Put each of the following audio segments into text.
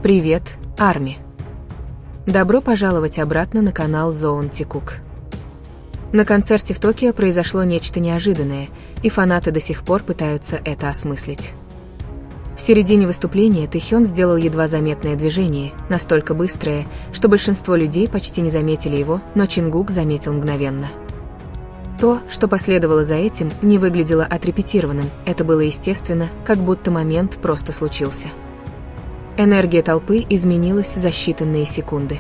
Привет, Арми! Добро пожаловать обратно на канал Zone Cook. На концерте в Токио произошло нечто неожиданное, и фанаты до сих пор пытаются это осмыслить. В середине выступления Тэхён сделал едва заметное движение, настолько быстрое, что большинство людей почти не заметили его, но Чингук заметил мгновенно. То, что последовало за этим, не выглядело отрепетированным, это было естественно, как будто момент просто случился. Энергия толпы изменилась за считанные секунды.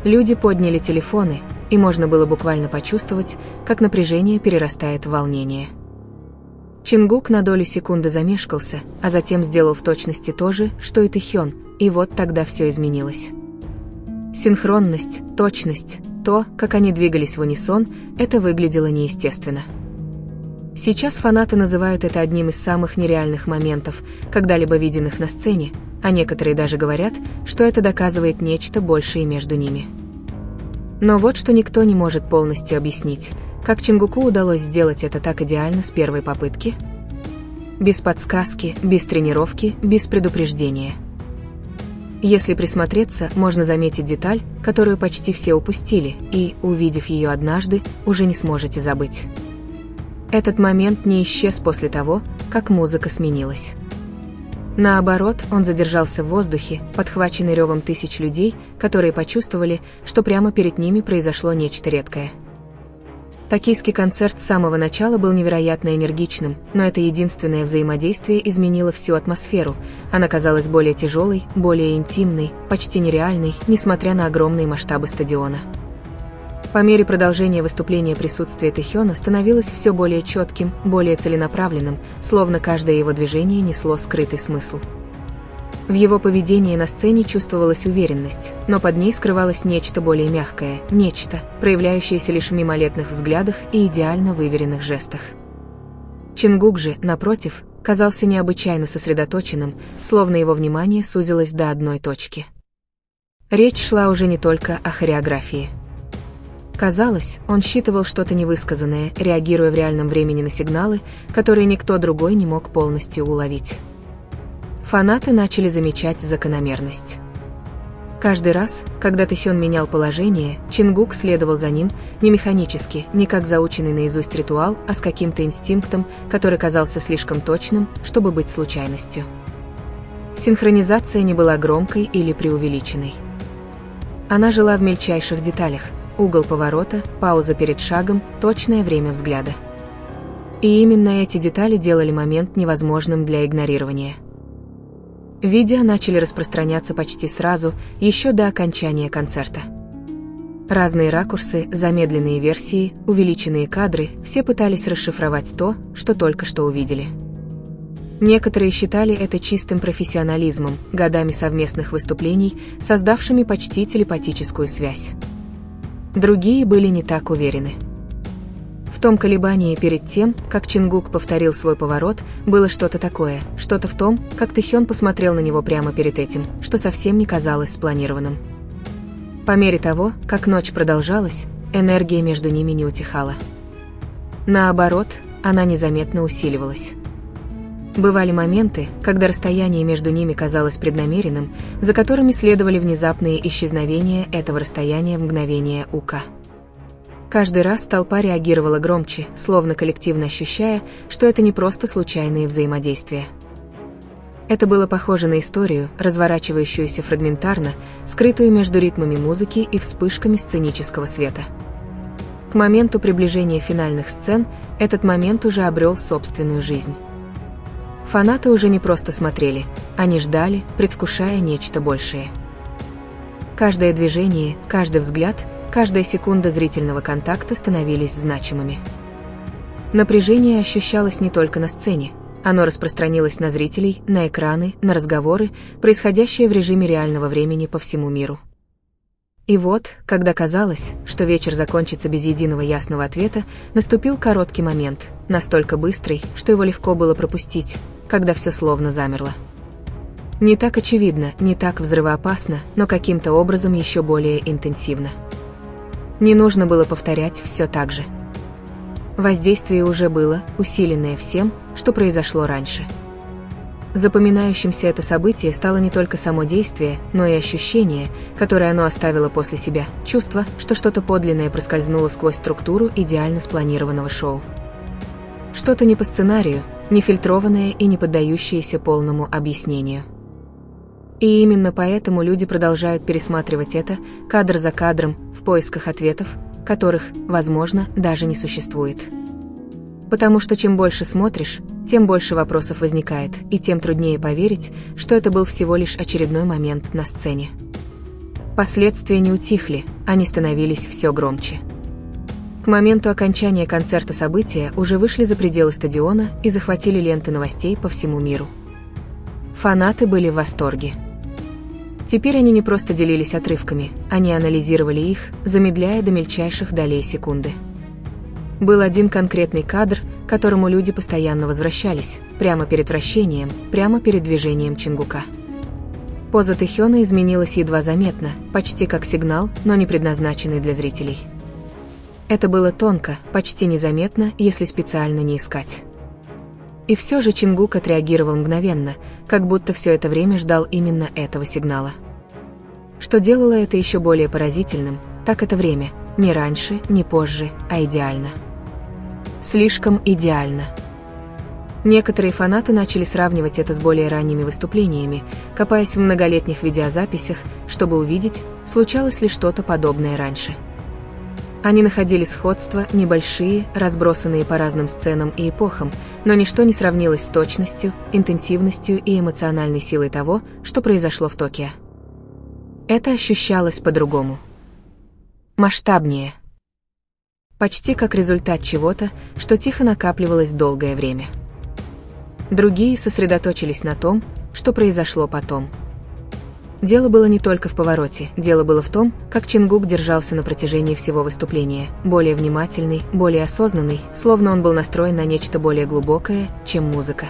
Люди подняли телефоны, и можно было буквально почувствовать, как напряжение перерастает в волнение. Чингук на долю секунды замешкался, а затем сделал в точности то же, что и Тэхён, и вот тогда все изменилось. Синхронность, точность, то, как они двигались в унисон, это выглядело неестественно. Сейчас фанаты называют это одним из самых нереальных моментов, когда-либо виденных на сцене, а некоторые даже говорят, что это доказывает нечто большее между ними. Но вот что никто не может полностью объяснить, как Чингуку удалось сделать это так идеально с первой попытки? Без подсказки, без тренировки, без предупреждения. Если присмотреться, можно заметить деталь, которую почти все упустили, и, увидев ее однажды, уже не сможете забыть. Этот момент не исчез после того, как музыка сменилась. Наоборот, он задержался в воздухе, подхваченный ревом тысяч людей, которые почувствовали, что прямо перед ними произошло нечто редкое. Токийский концерт с самого начала был невероятно энергичным, но это единственное взаимодействие изменило всю атмосферу. Она казалась более тяжелой, более интимной, почти нереальной, несмотря на огромные масштабы стадиона. По мере продолжения выступления присутствие Тэхёна становилось все более четким, более целенаправленным, словно каждое его движение несло скрытый смысл. В его поведении на сцене чувствовалась уверенность, но под ней скрывалось нечто более мягкое, нечто, проявляющееся лишь в мимолетных взглядах и идеально выверенных жестах. Чингук же, напротив, казался необычайно сосредоточенным, словно его внимание сузилось до одной точки. Речь шла уже не только о хореографии. Казалось, он считывал что-то невысказанное, реагируя в реальном времени на сигналы, которые никто другой не мог полностью уловить. Фанаты начали замечать закономерность. Каждый раз, когда Тэхён менял положение, Чингук следовал за ним, не механически, не как заученный наизусть ритуал, а с каким-то инстинктом, который казался слишком точным, чтобы быть случайностью. Синхронизация не была громкой или преувеличенной. Она жила в мельчайших деталях: угол поворота, пауза перед шагом, точное время взгляда. И именно эти детали делали момент невозможным для игнорирования. Видео начали распространяться почти сразу, еще до окончания концерта. Разные ракурсы, замедленные версии, увеличенные кадры – все пытались расшифровать то, что только что увидели. Некоторые считали это чистым профессионализмом, годами совместных выступлений, создавшими почти телепатическую связь. Другие были не так уверены. В том колебании перед тем, как Чингук повторил свой поворот, было что-то такое, что-то в том, как Тэхён посмотрел на него прямо перед этим, что совсем не казалось спланированным. По мере того, как ночь продолжалась, энергия между ними не утихала. Наоборот, она незаметно усиливалась. Бывали моменты, когда расстояние между ними казалось преднамеренным, за которыми следовали внезапные исчезновения этого расстояния в мгновение ока. Каждый раз толпа реагировала громче, словно коллективно ощущая, что это не просто случайные взаимодействия. Это было похоже на историю, разворачивающуюся фрагментарно, скрытую между ритмами музыки и вспышками сценического света. К моменту приближения финальных сцен этот момент уже обрел собственную жизнь. Фанаты уже не просто смотрели, они ждали, предвкушая нечто большее. Каждое движение, каждый взгляд, каждая секунда зрительного контакта становились значимыми. Напряжение ощущалось не только на сцене, оно распространилось на зрителей, на экраны, на разговоры, происходящие в режиме реального времени по всему миру. И вот, когда казалось, что вечер закончится без единого ясного ответа, наступил короткий момент, настолько быстрый, что его легко было пропустить, когда все словно замерло. Не так очевидно, не так взрывоопасно, но каким-то образом еще более интенсивно. Не нужно было повторять все так же. Воздействие уже было, усиленное всем, что произошло раньше. Запоминающимся это событие стало не только само действие, но и ощущение, которое оно оставило после себя, чувство, что что-то подлинное проскользнуло сквозь структуру идеально спланированного шоу. Что-то не по сценарию, не фильтрованное и не поддающееся полному объяснению. И именно поэтому люди продолжают пересматривать это, кадр за кадром, в поисках ответов, которых, возможно, даже не существует. Потому что чем больше смотришь, тем больше вопросов возникает, и тем труднее поверить, что это был всего лишь очередной момент на сцене. Последствия не утихли, они становились все громче. К моменту окончания концерта события уже вышли за пределы стадиона и захватили ленты новостей по всему миру. Фанаты были в восторге. Теперь они не просто делились отрывками, они анализировали их, замедляя до мельчайших долей секунды. Был один конкретный кадр, к которому люди постоянно возвращались, прямо перед вращением, прямо перед движением Чингука. Поза Тэхёна изменилась едва заметно, почти как сигнал, но не предназначенный для зрителей. Это было тонко, почти незаметно, если специально не искать. И все же Чингук отреагировал мгновенно, как будто все это время ждал именно этого сигнала. Что делало это еще более поразительным, так это время, не раньше, не позже, а идеально. Слишком идеально. Некоторые фанаты начали сравнивать это с более ранними выступлениями, копаясь в многолетних видеозаписях, чтобы увидеть, случалось ли что-то подобное раньше. Они находили сходства, небольшие, разбросанные по разным сценам и эпохам, но ничто не сравнилось с точностью, интенсивностью и эмоциональной силой того, что произошло в Токио. Это ощущалось по-другому. Масштабнее. Почти как результат чего-то, что тихо накапливалось долгое время. Другие сосредоточились на том, что произошло потом. Дело было не только в повороте, дело было в том, как Чингук держался на протяжении всего выступления, более внимательный, более осознанный, словно он был настроен на нечто более глубокое, чем музыка.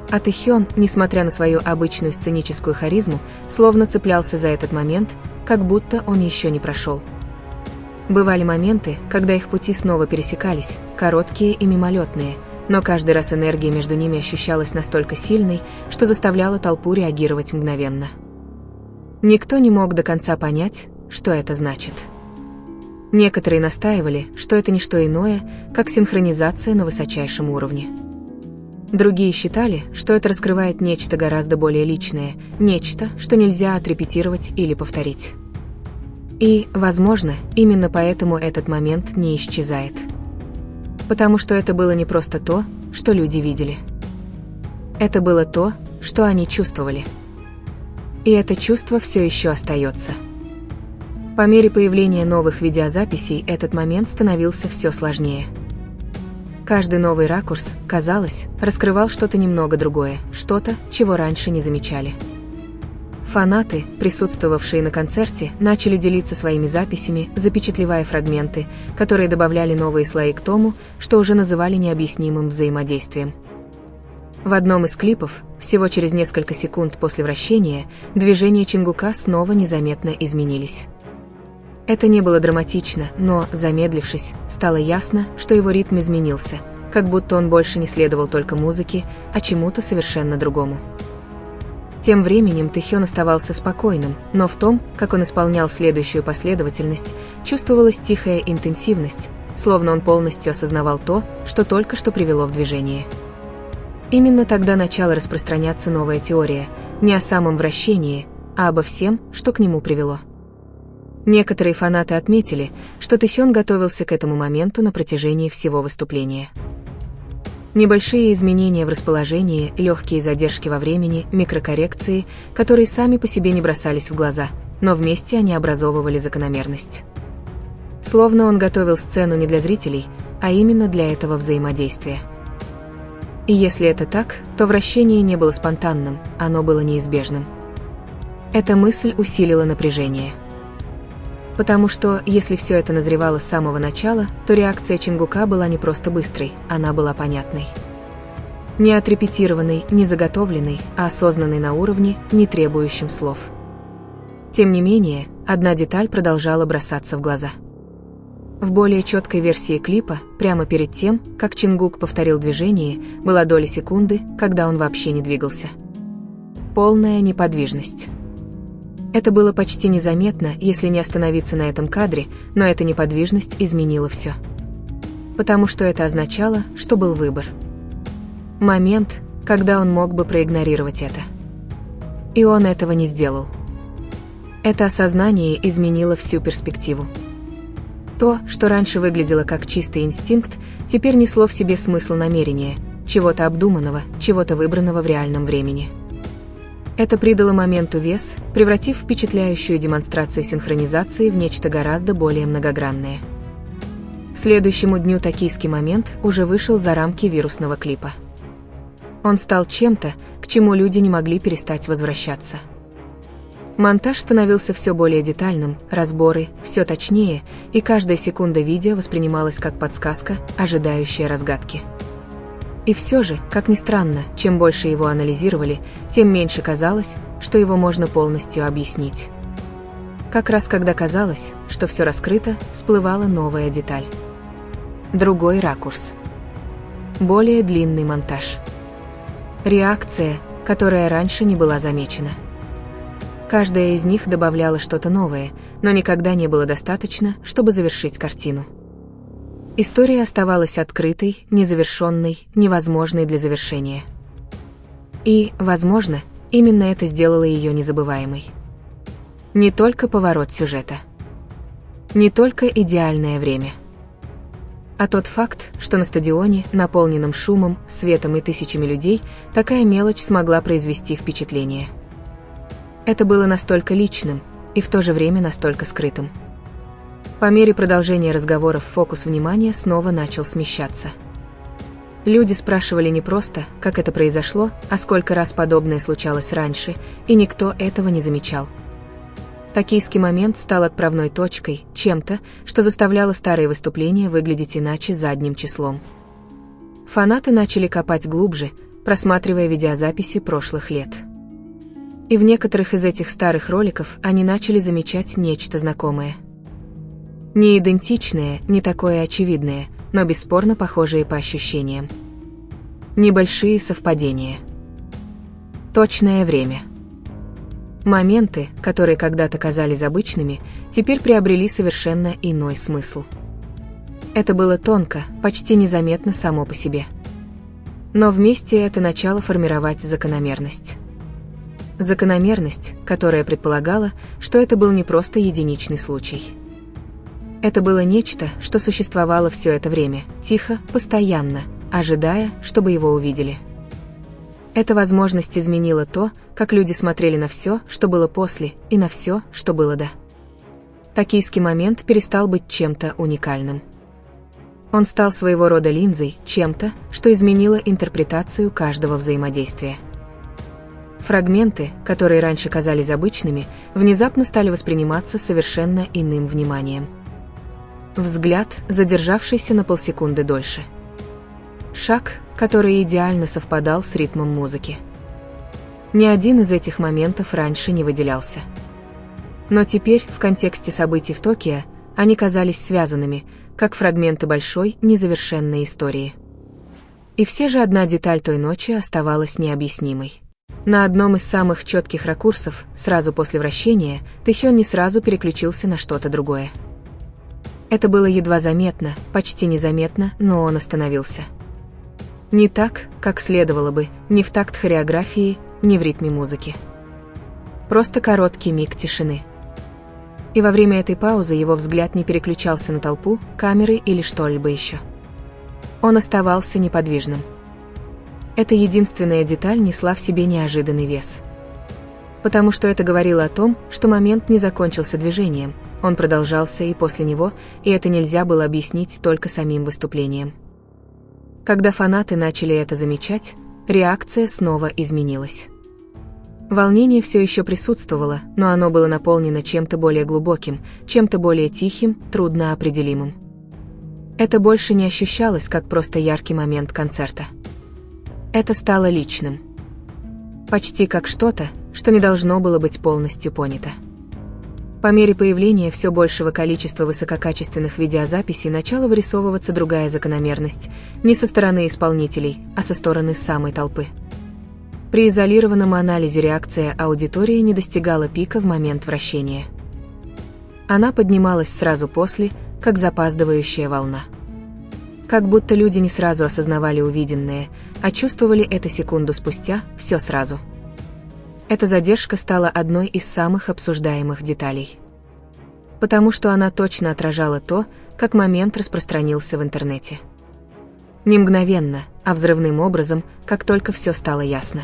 А Тэхён, несмотря на свою обычную сценическую харизму, словно цеплялся за этот момент, как будто он еще не прошел. Бывали моменты, когда их пути снова пересекались, короткие и мимолетные, но каждый раз энергия между ними ощущалась настолько сильной, что заставляла толпу реагировать мгновенно. Никто не мог до конца понять, что это значит. Некоторые настаивали, что это не что иное, как синхронизация на высочайшем уровне. Другие считали, что это раскрывает нечто гораздо более личное, нечто, что нельзя отрепетировать или повторить. И, возможно, именно поэтому этот момент не исчезает. Потому что это было не просто то, что люди видели. Это было то, что они чувствовали. И это чувство все еще остается. По мере появления новых видеозаписей этот момент становился все сложнее. Каждый новый ракурс, казалось, раскрывал что-то немного другое, что-то, чего раньше не замечали. Фанаты, присутствовавшие на концерте, начали делиться своими записями, запечатлевая фрагменты, которые добавляли новые слои к тому, что уже называли необъяснимым взаимодействием. В одном из клипов, всего через несколько секунд после вращения, движения Чингука снова незаметно изменились. Это не было драматично, но, замедлившись, стало ясно, что его ритм изменился, как будто он больше не следовал только музыке, а чему-то совершенно другому. Тем временем Тэхён оставался спокойным, но в том, как он исполнял следующую последовательность, чувствовалась тихая интенсивность, словно он полностью осознавал то, что только что привело в движение. Именно тогда начала распространяться новая теория, не о самом вращении, а обо всем, что к нему привело. Некоторые фанаты отметили, что Тэхён готовился к этому моменту на протяжении всего выступления. Небольшие изменения в расположении, легкие задержки во времени, микрокоррекции, которые сами по себе не бросались в глаза, но вместе они образовывали закономерность. Словно он готовил сцену не для зрителей, а именно для этого взаимодействия. И если это так, то вращение не было спонтанным, оно было неизбежным. Эта мысль усилила напряжение. Потому что, если все это назревало с самого начала, то реакция Чингука была не просто быстрой, она была понятной. Не отрепетированной, не заготовленной, а осознанной на уровне, не требующем слов. Тем не менее, одна деталь продолжала бросаться в глаза. В более четкой версии клипа, прямо перед тем, как Чингук повторил движение, была доля секунды, когда он вообще не двигался. Полная неподвижность. Это было почти незаметно, если не остановиться на этом кадре, но эта неподвижность изменила все. Потому что это означало, что был выбор. Момент, когда он мог бы проигнорировать это. И он этого не сделал. Это осознание изменило всю перспективу. То, что раньше выглядело как чистый инстинкт, теперь несло в себе смысл намерения, чего-то обдуманного, чего-то выбранного в реальном времени. Это придало моменту вес, превратив впечатляющую демонстрацию синхронизации в нечто гораздо более многогранное. Следующему дню токийский момент уже вышел за рамки вирусного клипа. Он стал чем-то, к чему люди не могли перестать возвращаться. Монтаж становился все более детальным, разборы все точнее, и каждая секунда видео воспринималась как подсказка, ожидающая разгадки. И все же, как ни странно, чем больше его анализировали, тем меньше казалось, что его можно полностью объяснить. Как раз когда казалось, что все раскрыто, всплывала новая деталь. Другой ракурс. Более длинный монтаж. Реакция, которая раньше не была замечена. Каждая из них добавляла что-то новое, но никогда не было достаточно, чтобы завершить картину. История оставалась открытой, незавершенной, невозможной для завершения. И, возможно, именно это сделало ее незабываемой. Не только поворот сюжета. Не только идеальное время. А тот факт, что на стадионе, наполненном шумом, светом и тысячами людей, такая мелочь смогла произвести впечатление. Это было настолько личным и в то же время настолько скрытым. По мере продолжения разговоров фокус внимания снова начал смещаться. Люди спрашивали не просто, как это произошло, а сколько раз подобное случалось раньше, и никто этого не замечал. Токийский момент стал отправной точкой, чем-то, что заставляло старые выступления выглядеть иначе задним числом. Фанаты начали копать глубже, просматривая видеозаписи прошлых лет. И в некоторых из этих старых роликов они начали замечать нечто знакомое. Не идентичное, не такое очевидное, но бесспорно похожие по ощущениям. Небольшие совпадения. Точное время. Моменты, которые когда-то казались обычными, теперь приобрели совершенно иной смысл. Это было тонко, почти незаметно само по себе. Но вместе это начало формировать закономерность. Закономерность, которая предполагала, что это был не просто единичный случай. Это было нечто, что существовало все это время, тихо, постоянно, ожидая, чтобы его увидели. Эта возможность изменила то, как люди смотрели на все, что было после, и на все, что было до. Токийский момент перестал быть чем-то уникальным. Он стал своего рода линзой, чем-то, что изменило интерпретацию каждого взаимодействия. Фрагменты, которые раньше казались обычными, внезапно стали восприниматься совершенно иным вниманием. Взгляд, задержавшийся на полсекунды дольше. Шаг, который идеально совпадал с ритмом музыки. Ни один из этих моментов раньше не выделялся. Но теперь, в контексте событий в Токио, они казались связанными, как фрагменты большой, незавершенной истории. И все же одна деталь той ночи оставалась необъяснимой. На одном из самых четких ракурсов, сразу после вращения, Тэхён не сразу переключился на что-то другое. Это было едва заметно, почти незаметно, но он остановился. Не так, как следовало бы, не в такт хореографии, не в ритме музыки. Просто короткий миг тишины. И во время этой паузы его взгляд не переключался на толпу, камеры или что-либо еще. Он оставался неподвижным. Эта единственная деталь несла в себе неожиданный вес. Потому что это говорило о том, что момент не закончился движением, он продолжался и после него, и это нельзя было объяснить только самим выступлением. Когда фанаты начали это замечать, реакция снова изменилась. Волнение все еще присутствовало, но оно было наполнено чем-то более глубоким, чем-то более тихим, трудно определимым. Это больше не ощущалось как просто яркий момент концерта. Это стало личным. Почти как что-то, что не должно было быть полностью понято. По мере появления все большего количества высококачественных видеозаписей начала вырисовываться другая закономерность, не со стороны исполнителей, а со стороны самой толпы. При изолированном анализе реакция аудитории не достигала пика в момент вращения. Она поднималась сразу после, как запаздывающая волна. Как будто люди не сразу осознавали увиденное, а чувствовали это секунду спустя, все сразу. Эта задержка стала одной из самых обсуждаемых деталей. Потому что она точно отражала то, как момент распространился в интернете. Не мгновенно, а взрывным образом, как только все стало ясно.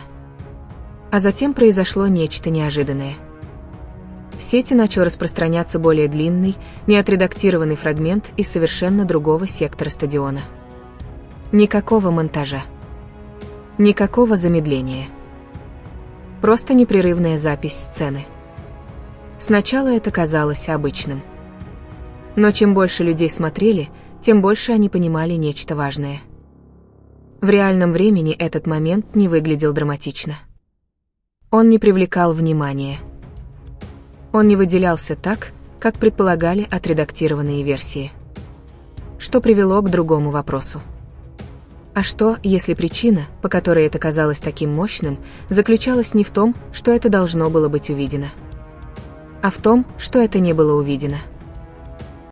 А затем произошло нечто неожиданное. В сети начал распространяться более длинный, неотредактированный фрагмент из совершенно другого сектора стадиона. Никакого монтажа. Никакого замедления. Просто непрерывная запись сцены. Сначала это казалось обычным. Но чем больше людей смотрели, тем больше они понимали нечто важное. В реальном времени этот момент не выглядел драматично. Он не привлекал внимания. Он не выделялся так, как предполагали отредактированные версии. Что привело к другому вопросу. А что, если причина, по которой это казалось таким мощным, заключалась не в том, что это должно было быть увидено, а в том, что это не было увидено?